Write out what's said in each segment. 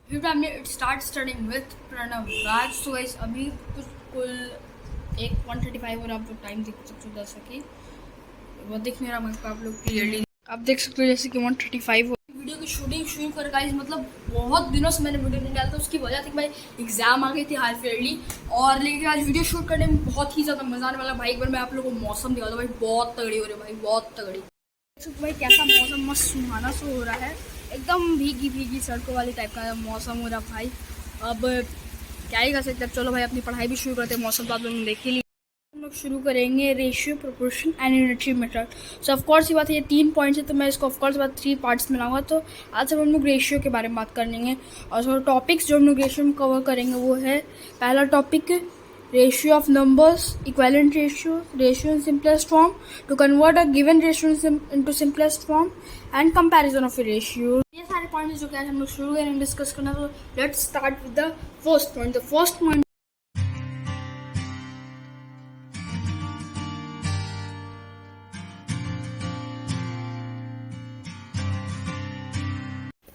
Start studying with Pranav Raj. So guys अभी कुछ कुल 1:35 और आप लोग टाइम देख सकते हो जैसा कि वो दिख नहीं रहा मुझको, आप लोग क्लियरली आप देख सकते हो जैसे कि 1:35 हो। वीडियो की शूटिंग शुरू कर गाइस, मतलब बहुत दिनों से मैंने वीडियो नहीं डाला था। उसकी वजह थी कि भाई एग्जाम आ गई थी हाल फेयरली, और लेकिन आज वीडियो शूट करने में बहुत ही ज़्यादा मजा आने वाला। भाई एक बार मैं आप लोगों को मौसम दिखा दूँ, भाई बहुत तगड़ी हो रही है, भाई बहुत तगड़ी। भाई कैसा मौसम मस्त सुहाना सा हो रहा है, एकदम भीगी भीगी सड़कों वाली टाइप का मौसम हो रहा भाई। अब क्या ही कर सकते हैं, चलो भाई अपनी पढ़ाई भी शुरू करते हैं। मौसम तो आप लोगों ने देख ही लिया। हम लोग शुरू करेंगे ratio, proportion and unitary method. So of course ये बात है, ये 3 पॉइंट्स है, तो मैं इसको ऑफकोर्स बात 3 पार्ट्स में लाऊंगा। तो आज सब हम लोग रेशियो के बारे में बात करेंगे, और जो टॉपिक्स जो हम लोग रेशियो में कवर करेंगे वो है, पहला topic ratio of numbers, equivalent ratio in simplest form, to convert a given ratio into simplest form, and comparison of a ratio. ये सारे पॉइंट्स जो कि आज हम लोग शुरू करेंगे डिस्कस करना। तो let's start with the first point. The first point,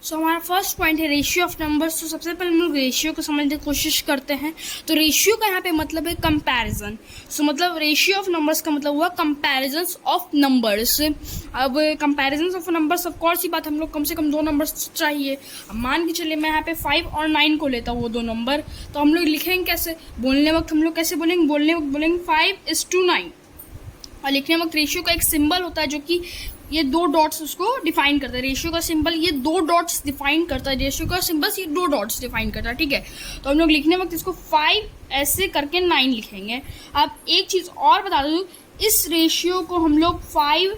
so हमारा फर्स्ट पॉइंट है रेशियो ऑफ नंबर्स। तो सबसे पहले हम लोग रेशियो को समझने की कोशिश करते हैं। तो रेशियो का यहाँ पे मतलब है कंपैरिजन। सो मतलब रेशियो ऑफ नंबर्स का मतलब हुआ कंपैरिजन ऑफ नंबर्स। अब comparison of numbers, of course ये बात हम लोग कम से कम 2 नंबर्स चाहिए। अब मान के चलिए मैं यहाँ पे 5 और 9 को लेता हूँ, वो 2 नंबर, तो हम लोग लिखेंगे कैसे? बोलने वक्त हम लोग कैसे बोलेंगे? बोलने वक्त बोलेंगे 5:9, और लिखने वक्त रेशियो का एक सिंबल होता है जो कि ये 2 डॉट्स उसको डिफाइन करता है। रेशियो का सिंबल ये 2 डॉट्स डिफाइन करता है, रेशियो का सिंबल ये 2 डॉट्स डिफाइन करता है, ठीक है। तो हम लोग लिखने वक्त इसको 5 ऐसे करके 9 लिखेंगे। अब एक चीज़ और बता दूँ, इस रेशियो को हम लोग 5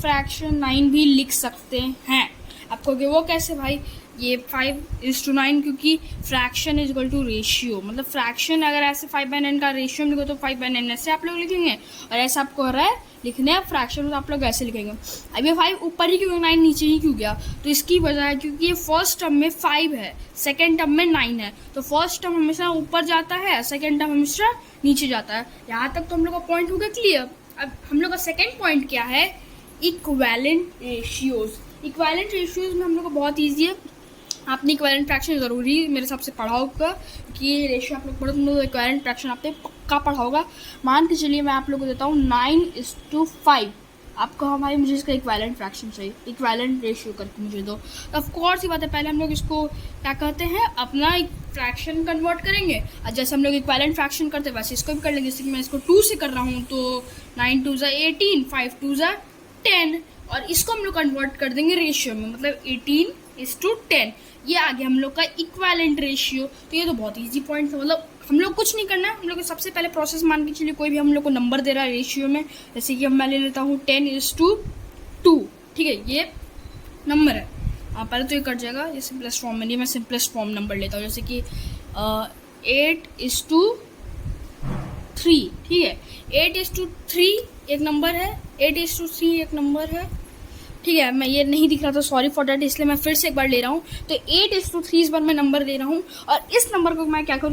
फ्रैक्शन 9 भी लिख सकते हैं। आपको कि वो कैसे भाई? ये 5:9, क्योंकि fraction is equal to ratio, मतलब फ्रैक्शन अगर ऐसे 5/9 का रेशियो में लिखो तो 5/9 ऐसे आप लोग लिखेंगे, और ऐसा आपको हो रहा है लिखने हैं फ्रैक्शन तो आप लोग ऐसे लिखेंगे। अब ये 5 ऊपर ही क्यों, 9 नीचे ही क्यों गया? तो इसकी वजह है क्योंकि ये फर्स्ट टर्म में 5 है, सेकेंड टर्म में 9 है। तो फर्स्ट टर्म हमेशा ऊपर जाता है, सेकेंड टर्म हमेशा नीचे जाता है। यहाँ तक तो हम लोग का पॉइंट हो गया क्लियर। अब हम लोग का सेकेंड पॉइंट क्या है? Equivalent ratios. इक्विवेलेंट रेशियोज में हम लोग को बहुत ईजी है। आपने इक्विवेलेंट फ्रैक्शन ज़रूरी मेरे हिसाब से पढ़ा होगा कि ये रेशियो आप लोग पढ़ो, तुम लोग इक्विवेलेंट फ्रैक्शन आपने पक्का पढ़ा होगा। मान के चलिए मैं आप लोग को देता हूँ 9:5, आपको हमारी मुझे इसका इक्विवेलेंट फ्रैक्शन चाहिए, इक्विवेलेंट रेशियो करके मुझे दो। तो ऑफकोर्स ये बात है, पहले हम लोग इसको क्या कहते हैं, अपना फ्रैक्शन कन्वर्ट करेंगे, और जैसे हम लोग इक्विवेलेंट फ्रैक्शन करते हैं वैसे इसको भी कर लेंगे। जैसे कि मैं इसको 2 से कर रहा हूँ, तो 9 2 18, 5 2 10, और इसको हम लोग कन्वर्ट कर देंगे रेशियो में, मतलब 18:10। ये आ गया हम लोग का इक्विवेलेंट रेशियो। तो ये तो बहुत इजी पॉइंट था, मतलब हम लोग कुछ नहीं करना है। हम लोग को सबसे पहले प्रोसेस मान के चलिए, कोई भी हम लोग को नंबर दे रहा है रेशियो में, जैसे कि मैं ले लेता हूँ 10:2, ठीक है, ये नंबर है। पहले तो ये कट जाएगा, ये सिंपलेस्ट फॉर्म में नहीं, मैं सिंपलेस्ट फॉर्म नंबर लेता हूँ, जैसे कि 8:3, ठीक है। 8:3 एक नंबर है, 8:3 एक नंबर है, ठीक है। मैं ये नहीं दिख रहा था, सॉरी फॉर डैट, इसलिए मैं फिर से एक बार ले रहा हूँ। तो 8:3 इस बार मैं नंबर ले रहा हूँ, और इस नंबर को मैं क्या करूँ,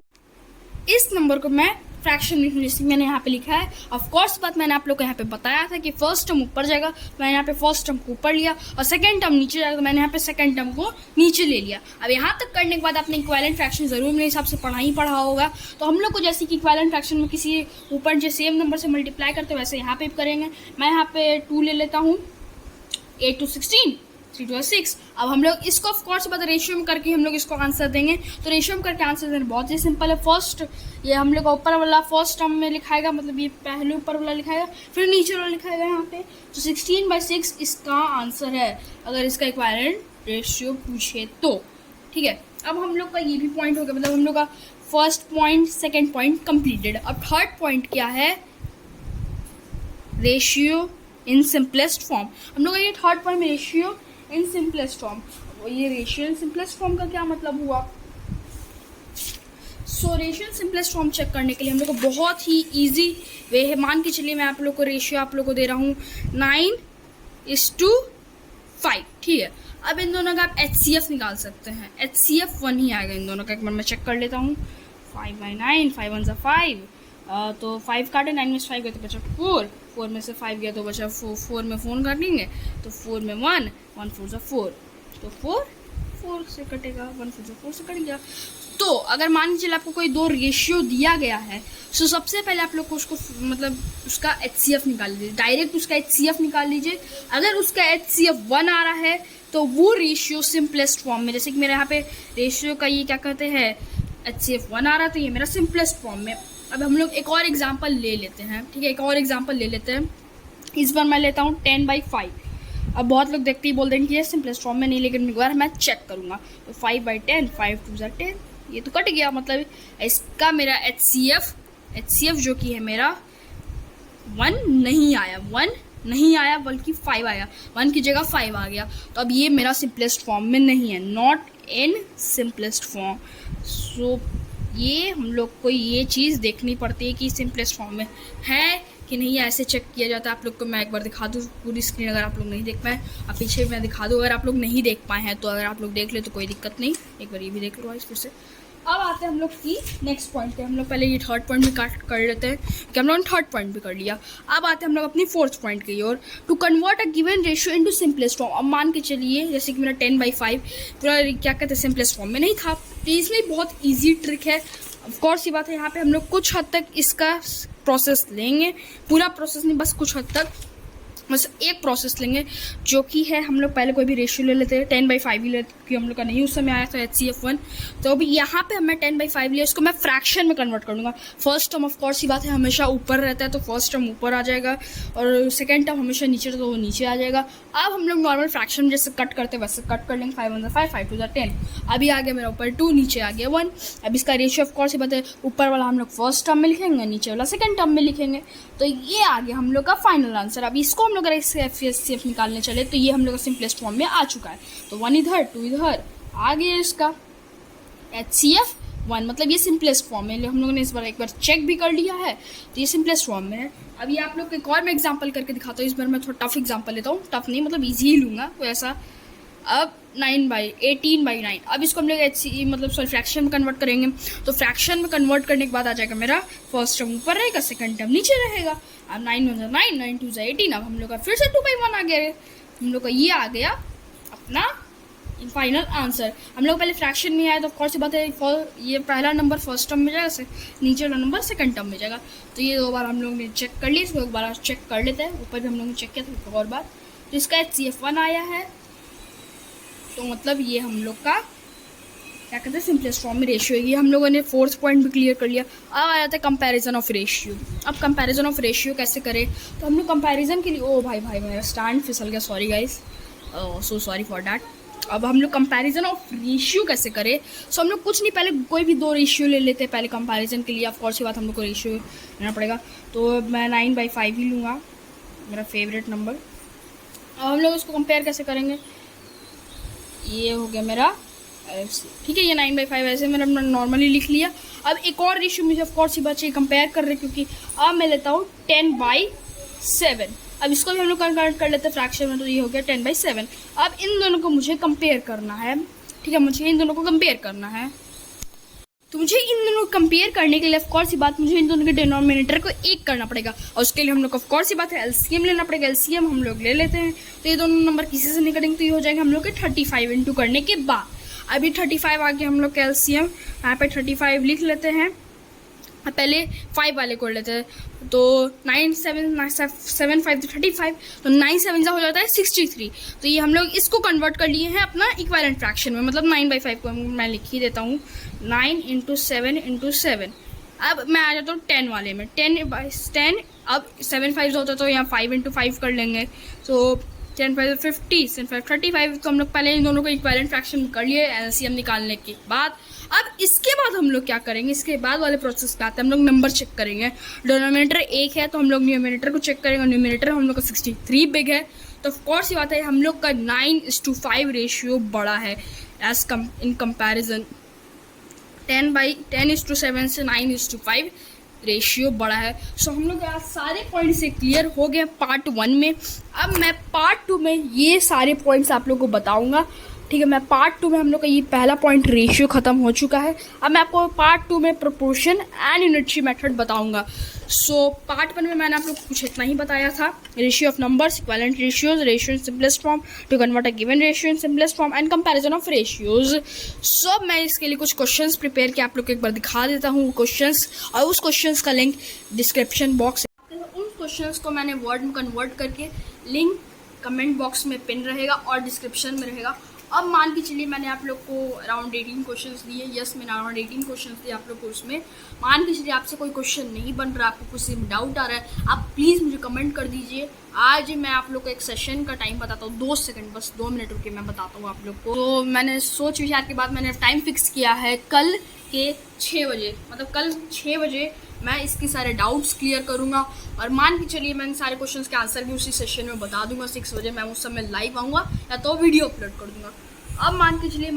इस नंबर को मैं फ्रैक्शन लिखूँ, जैसे मैंने यहाँ पे लिखा है। ऑफकोर्स बात मैंने आप लोग को यहाँ पे बताया था कि फर्स्ट टर्म ऊपर जाएगा, तो मैंने यहाँ पे फर्स्ट टर्म को ऊपर लिया, और सेकंड टर्म नीचे जाएगा, तो मैंने यहाँ पे सेकंड टर्म को नीचे ले लिया। अब यहाँ तक करने के बाद आपने इक्विवेलेंट फ्रैक्शन जरूर मेरे हिसाब से पढ़ा होगा। तो हम लोग को जैसे कि इक्विवेलेंट फ्रैक्शन में किसी ऊपर जो सेम नंबर से मल्टीप्लाई करते हैं, वैसे यहाँ पे करेंगे। मैं यहाँ पे 2 ले लेता हूँ, 8 2 16, 3 2 6। अब हम लोग इसको ऑफ कोर्स बाद रेशियो में करके हम लोग इसको आंसर देंगे। तो रेशियो में करके आंसर देना बहुत ही सिंपल है। फर्स्ट ये हम लोग का ऊपर वाला फर्स्ट टर्म में लिखाएगा, मतलब ये पहले ऊपर वाला लिखाएगा, फिर नीचे वाला लिखाएगा यहाँ पे। तो 16/6 इसका आंसर है, अगर इसका इक्विवेलेंट रेशियो पूछे तो, ठीक है। अब हम लोग का ये भी पॉइंट हो गया, मतलब हम लोग का first point second point completed. अब थर्ड पॉइंट क्या है? Ratio in simplest form. हम लोग का ये थर्ड पॉइंट में रेशियो इन सिंपलेस्ट फॉर्म। ये रेशियो इन सिंपलेस्ट फॉर्म का क्या मतलब हुआ? So ratio in simplest form check करने के लिए हम लोग को बहुत ही इजी वे है। मान के चलिए मैं आप लोग को रेशियो आप लोग को दे रहा हूँ 9:5, ठीक है। अब इन दोनों का आप HCF निकाल सकते हैं, HCF 1 ही आएगा इन दोनों का। एक बार मैं चेक कर लेता हूँ, 5/9, 5 1 5, तो 5 काटे, 9 में से 5 गए तो बचा 4, 4 में से 5 गया तो बचा 4 में फ़ोन काटेंगे, तो 4 में 1 1 4 4, तो 4 4 से कटेगा, 1 4 4 से कट गया। तो अगर मान लीजिए आपको कोई दो रेशियो दिया गया है, तो सबसे पहले आप लोग को उसको मतलब उसका HCF निकाल लीजिए, डायरेक्ट उसका HCF निकाल लीजिए। अगर उसका HCF 1 आ रहा है तो वो रेशियो सिंपलेस्ट फॉर्म में, जैसे कि मेरे यहाँ पे रेशियो का ये क्या कहते हैं HCF 1 आ रहा है, तो ये मेरा सिंपलेस्ट फॉर्म में। अब हम लोग एक और एग्जाम्पल ले लेते हैं, ठीक है, एक और एग्जाम्पल ले लेते हैं। इस बार मैं लेता हूँ 10/5। अब बहुत लोग देखते ही बोल देंगे कि ये सिंपलेस्ट फॉर्म में नहीं, लेकिन एक बार मैं चेक करूँगा। तो 5/10, 5 2 10, ये तो कट गया, मतलब इसका मेरा HCF जो कि है मेरा 1 नहीं आया, 1 नहीं आया बल्कि 5 आया, 1 की जगह 5 आ गया। तो अब ये मेरा सिंपलेस्ट फॉर्म में नहीं है, नॉट इन सिंपलेस्ट फॉर्म। सो ये हम लोग को ये चीज़ देखनी पड़ती है कि सिंपलेस्ट फॉर्म में है कि नहीं, ऐसे चेक किया जाता है। आप लोग को मैं एक बार दिखा दूँ पूरी स्क्रीन, अगर आप लोग नहीं देख पाए। अब पीछे मैं दिखा दूँ, अगर आप लोग नहीं देख पाए हैं तो अगर आप लोग देख ले तो कोई दिक्कत नहीं, एक बार ये भी देख लो इस फिर से। अब आते हैं हम लोग की नेक्स्ट पॉइंट पे। हम लोग पहले ये थर्ड पॉइंट भी काट कर लेते हैं कि हम लोगों ने थर्ड पॉइंट भी कर लिया। अब आते हैं हम लोग अपनी फोर्थ पॉइंट की ओर, to convert a given ratio into simplest form. अब मान के चलिए जैसे कि मेरा 10/5 पूरा क्या कहते हैं सिंपलेस्ट फॉर्म में नहीं था, तो इसमें बहुत ईजी ट्रिक है। ऑफकोर्स ये बात है, यहाँ पे हम लोग कुछ हद तक इसका प्रोसेस लेंगे, पूरा प्रोसेस नहीं, बस कुछ हद तक, बस एक प्रोसेस लेंगे, जो कि है हम लोग पहले कोई भी रेशियो ले लेते हैं। 10/5 ही लेते, क्योंकि हम लोग का नहीं उस समय आया था HCF 1। तो अभी यहाँ पे हमें 10/5 लिया, इसको मैं फ्रैक्शन में कन्वर्ट कर दूँगा। फर्स्ट टर्म ऑफकोर्स ही बात है हमेशा ऊपर रहता है, तो फर्स्ट टर्म ऊपर आ जाएगा, और सेकेंड टर्म हमेशा नीचे, तो वो नीचे आ जाएगा। अब हम लोग नॉर्मल फ्रैक्शन में जैसे कट करते हैं वैसे कट कर लेंगे। 5 1 5, 5 2 10। अभी आ गया मेरा ऊपर 2, नीचे आ गया 1। अब इसका रेशियो ऑफकोर्स ही बात है, ऊपर वाला हम लोग फर्स्ट टर्म में लिखेंगे, नीचे वाला सेकेंड टर्म में लिखेंगे। तो ये आ गया हम लोग का फाइनल आंसर। अब इसको हम लोग अगर इससे HCF निकालने चले तो ये हम लोग का सिंपलेस्ट फॉर्म में आ चुका है। तो 1 इधर 2 इधर आ गया इसका HCF 1, मतलब ये सिंपलेस्ट फॉर्म में। हम लोगों ने इस बार एक बार चेक भी कर लिया है, तो ये सिंपलेस्ट फॉर्म में है। अभी आप लोग को एक और मैं एग्जांपल करके दिखाता हूँ। इस बार मैं थोड़ा टफ एग्जांपल लेता हूँ, टफ नहीं मतलब इजी ही लूँगा कोई ऐसा। अब 18/9, अब इसको हम लोग मतलब फ्रैक्शन में कन्वर्ट करेंगे। तो फ्रैक्शन में कन्वर्ट करने के बाद आ जाएगा मेरा फर्स्ट टर्म ऊपर रहेगा, सेकंड टर्म नीचे रहेगा। अब 9 1 9, 9 2 18। अब हम लोग का फिर से 2/1 आ गया, हम लोग का ये आ गया अपना फाइनल आंसर। हम लोग पहले फ्रैक्शन में आए तो ऑफकोर्स बात है, ये पहला नंबर फर्स्ट टर्म में जाएगा, नीचे वाला नंबर सेकंड टर्म में जाएगा। तो ये 2 बार हम लोग ने चेक कर लिया, इसको एक बार चेक कर लेते हैं। ऊपर भी हम लोग ने चेक किया था एक और बार, तो इसका HCF 1 आया है। तो मतलब ये हम लोग का क्या कहते हैं सिंपलेस्ट फॉर्म में रेशियो है। ये हम लोगों ने फोर्थ पॉइंट भी क्लियर कर लिया। अब आ जाता है कंपैरिजन ऑफ रेशियो। अब कंपैरिजन ऑफ रेशियो कैसे करें, तो हम लोग कंपैरिजन के लिए, ओ भाई मेरा स्टैंड फिसल गया, sorry guys, so sorry for that. अब हम लोग कंपैरिजन ऑफ रेशियो कैसे करें, सो हम लोग कुछ नहीं, पहले कोई भी 2 रेशियो ले लेते हैं पहले कंपैरिजन के लिए। ऑफकोर्स ये बात हम लोग को रेशियो लेना पड़ेगा, तो मैं 9/5 ही लूँगा, मेरा फेवरेट नंबर। अब हम लोग इसको कंपेयर कैसे करेंगे, ये हो गया मेरा ठीक है, ये 9/5 ऐसे मैंने अपना नॉर्मली लिख लिया। अब एक और रेशियो मुझे ऑफकोर्स ये बच्चे कंपेयर कर रहे हैं, क्योंकि अब मैं लेता हूँ 10/7। अब इसको भी हम लोग कन्वर्ट कर लेते हैं फ्रैक्शन में, तो ये हो गया 10/7। अब इन दोनों को मुझे कंपेयर करना है, ठीक है, मुझे इन दोनों को कंपेयर करना है। तो मुझे इन दोनों को कंपेयर करने के लिए ऑफकोर्स ये बात, मुझे इन दोनों के डिनोमिनेटर को 1 करना पड़ेगा, और उसके लिए हम लोग को ऑफकोर्स ये बात है LCM लेना पड़ेगा। LCM हम लोग ले लेते हैं, तो ये दोनों नंबर किसी से नहीं करेंगे, तो ये हो जाएगा हम लोग के 35 इंटू करने के बाद। अभी 35 आ गया हम लोग का LCM, यहाँ पे 35 लिख लेते हैं। पहले 5 वाले को लेते हैं, तो 9 7 5 35, तो 9 7 हो जाता है 63। तो ये हम लोग इसको कन्वर्ट कर लिए हैं अपना इक्विवेलेंट फ्रैक्शन में, मतलब 9/5 को मैं लिख ही देता हूँ, 9 × 7 × 7। अब मैं आ जाता हूँ 10 वाले में, 10/10। अब 7 5 होता है तो यहाँ 5 × 5 कर लेंगे, तो 10 5 50, 7 5 35। तो हम लोग पहले इन दोनों को इक्विवेलेंट फ्रैक्शन कर लिए LCM निकालने के बाद। अब इसके बाद हम लोग क्या करेंगे, इसके बाद वाले प्रोसेस पे आते हैं, हम लोग नंबर चेक करेंगे। डिनोमिनेटर 1 है तो हम लोग न्यूमरेटर को चेक करेंगे, न्यूमरेटर हम लोग का 63 बिग है, तो ऑफकोर्स ये बात है हम लोग का 9:5 रेशियो बड़ा है एज इन कंपैरिजन। 10/7 से 9:5 रेशियो बड़ा है। सो हम लोग आज सारे पॉइंट्स से क्लियर हो गए पार्ट 1 में। अब मैं पार्ट 2 में ये सारे पॉइंट्स आप लोग को बताऊंगा, ठीक है। मैं पार्ट 2 में हम लोग का ये पहला पॉइंट रेशियो ख़त्म हो चुका है। अब मैं आपको पार्ट 2 में प्रोपोर्शन एंड यूनिटरी मेथड बताऊंगा। सो पार्ट 1 में मैंने आप लोग को कुछ इतना ही बताया था, ratio of numbers, equivalent ratios, ratio in simplest form, to convert a given ratio in simplest form and comparison of ratios. So अब मैं इसके लिए कुछ क्वेश्चंस प्रिपेयर किया, आप लोग को एक बार दिखा देता हूँ क्वेश्चंस, और उस क्वेश्चंस का लिंक डिस्क्रिप्शन बॉक्स, उन क्वेश्चंस को मैंने वर्ड में कन्वर्ट करके लिंक कमेंट बॉक्स में पिन रहेगा और डिस्क्रिप्शन में रहेगा। अब मान के चलिए मैंने आप लोग को अराउंड 18 क्वेश्चंस दिए। यस, मैंने अराउंड 18 क्वेश्चंस दिए आप लोग को। उसमें मान के चलिए आपसे कोई क्वेश्चन नहीं बन रहा, आपको कुछ डाउट आ रहा है, आप प्लीज़ मुझे कमेंट कर दीजिए। आज मैं आप लोग को एक सेशन का टाइम बताता हूँ, 2 सेकंड, बस 2 मिनट रुके मैं बताता हूँ आप लोग को। तो मैंने सोच विचार के बाद मैंने टाइम फिक्स किया है कल के 6 बजे, मतलब कल 6 बजे मैं इसके सारे डाउट्स क्लियर करूँगा। और मान के चलिए मैं सारे क्वेश्चंस के आंसर भी उसी सेशन में बता दूंगा। 6 बजे मैं उस समय लाइव आऊँगा या तो वीडियो अपलोड कर दूँगा। अब मान के चलिए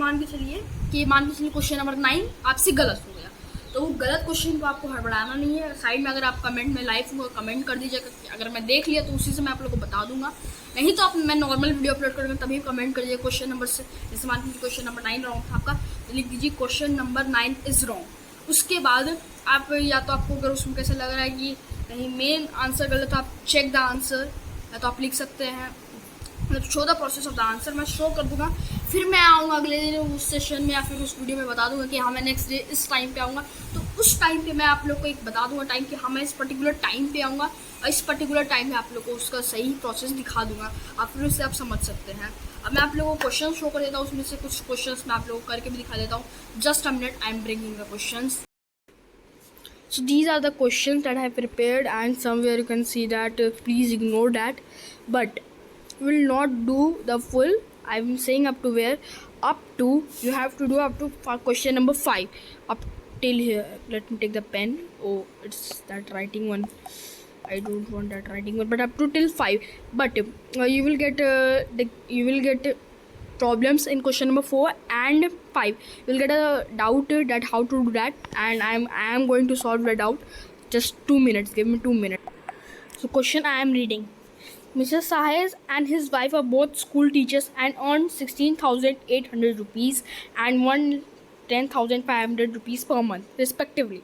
कि क्वेश्चन नंबर 9 आपसे गलत हो गया, तो वो गलत क्वेश्चन को आपको हड़बड़ाना नहीं है। साइड में अगर आप कमेंट में लाइव कमेंट कर दीजिएगा, अगर मैं देख लिया तो उसी से मैं आप लोग को बता दूंगा। नहीं तो मैं नॉर्मल वीडियो अपलोड करूँगा तभी कमेंट कर दीजिए क्वेश्चन नंबर से। जैसे मान लीजिए क्वेश्चन नंबर 9 रॉन्ग था आपका, तो लिख दीजिए क्वेश्चन नंबर 9 इज़ रॉन्ग। उसके बाद आप या तो आपको अगर उसमें कैसे लग रहा है कि कहीं मेन आंसर गलत तो आप चेक द आंसर, या तो आप लिख सकते हैं मतलब show the process of the answer, मैं शो कर दूंगा। फिर मैं आऊँगा अगले दिन उस सेशन में या फिर उस वीडियो में बता दूंगा कि हाँ मैं नेक्स्ट डे इस टाइम पे आऊँगा। तो उस टाइम पे मैं आप लोग को एक बता दूंगा टाइम कि हाँ मैं इस पर्टिकुलर टाइम पे आऊँगा, और इस पर्टिकुलर टाइम में आप लोग को उसका सही प्रोसेस दिखा दूंगा। आप फिर उससे आप समझ सकते हैं। अब मैं आप लोगों को क्वेश्चन शो कर देता हूँ, उसमें से कुछ क्वेश्चंस मैं आप लोगों को करके भी दिखा देता हूँ। Just a minute, I am bringing the questions. So these are the questions that I have prepared, and somewhere you can see that please ignore that, but we will not do the full. I'm saying up to where, up to, you have to do up to question number 5 up till here. Let me take the pen. Oh, it's that writing one, I don't want that writing one, but up to till 5. But you will get problems in question number 4 and 5. You'll get a doubt that how to do that, and I am going to solve the doubt. Just 2 minutes, give me 2 minutes. So question I am reading: Mr. Sahez and his wife are both school teachers and earn 16,800 rupees and 10,500 rupees per month respectively.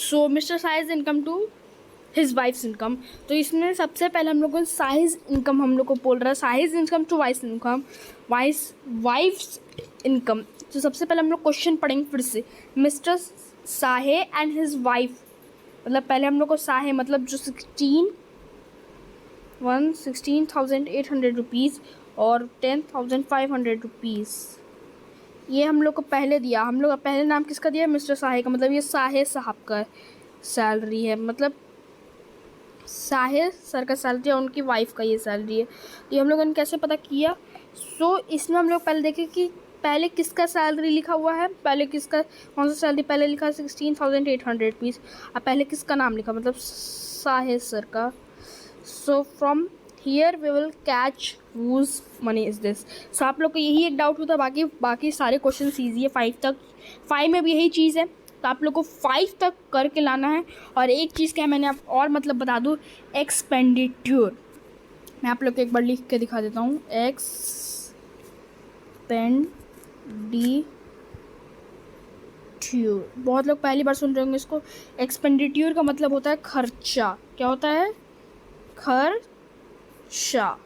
So Mr. Sahez income to his wives income. तो इसमें सबसे पहले हम लोग को size income हम लोग को बोल रहा है, size income to wife income, wife's income. तो सबसे पहले हम लोग क्वेश्चन पढ़ेंगे फिर से. Mister Sahay and his wife, मतलब पहले हम लोग को साहे मतलब जो 16,800 रुपीज़ और 10,500 रुपीज़, ये हम लोग को पहले दिया. हम लोग का पहले नाम किसका दिया? मिस्टर साहे का. मतलब ये साहे साहब का सैलरी है, मतलब साहिर सर का सैलरी है, उनकी वाइफ का ये सैलरी है. तो ये हम लोगों ने कैसे पता किया? सो इसमें हम लोग पहले देखें कि पहले किसका सैलरी लिखा हुआ है, पहले किसका कौन सा सैलरी पहले लिखा है 16,800 रुपीज़. अब पहले किसका नाम लिखा, मतलब साहिर सर का. So from here we will catch whose money is this. So आप लोग को यही एक डाउट होता है, बाकी सारे क्वेश्चन ईजी है 5 तक. 5 में भी यही चीज़ है, तो आप लोग को 5 तक करके लाना है. और एक चीज़ क्या मैंने आप और मतलब बता दूँ, एक्सपेंडिट्यूर. मैं आप लोग को एक बार लिख के दिखा देता हूँ. एक्सपेंडिट्यूर, बहुत लोग पहली बार सुन रहे होंगे इसको. एक्सपेंडिट्यूर का मतलब होता है खर्चा. क्या होता है? खर्चा.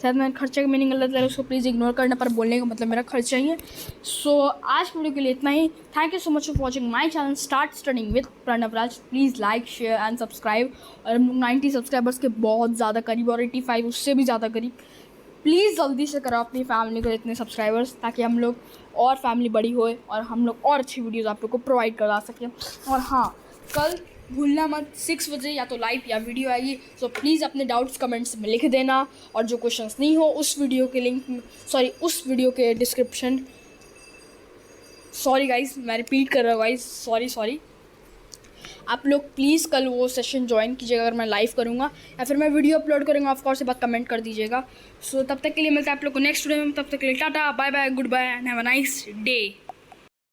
शायद मैंने खर्चे का मीनिंग गलत लगा, उसको प्लीज़ इग्नोर करना, पर बोलने का मतलब मेरा खर्चा ही है. सो आज वीडियो के लिए इतना ही. Thank you so much for watching my channel start studying with Pranav Raj. Please like share and subscribe. और हम लोग 90 सब्सक्राइबर्स के बहुत ज़्यादा करीब, और 85 उससे भी ज़्यादा करीब. प्लीज़ जल्दी से करो अपनी फैमिली को इतने सब्सक्राइबर्स, ताकि हम लोग और फैमिली बड़ी होए और हम लोग और अच्छी वीडियोज़ आप लोग को प्रोवाइड करा सकें. और हाँ, कल भूलना मत, 6 बजे या तो लाइव या वीडियो आएगी. सो प्लीज़ अपने डाउट्स कमेंट्स में लिख देना, और जो क्वेश्चंस नहीं हो उस वीडियो के लिंक, उस वीडियो के डिस्क्रिप्शन, सॉरी गाइस मैं रिपीट कर रहा हूँ गाइस, सॉरी. आप लोग प्लीज़ कल वो सेशन ज्वाइन कीजिएगा अगर मैं लाइव करूँगा, या फिर मैं वीडियो अपलोड करूँगा. ऑफ कोर्स ये बात कमेंट कर दीजिएगा. सो तब तक के लिए मिलता है आप लोग को नेक्स्ट वीडियो में. तब तक के लिए tata, bye bye, goodbye and have a nice day.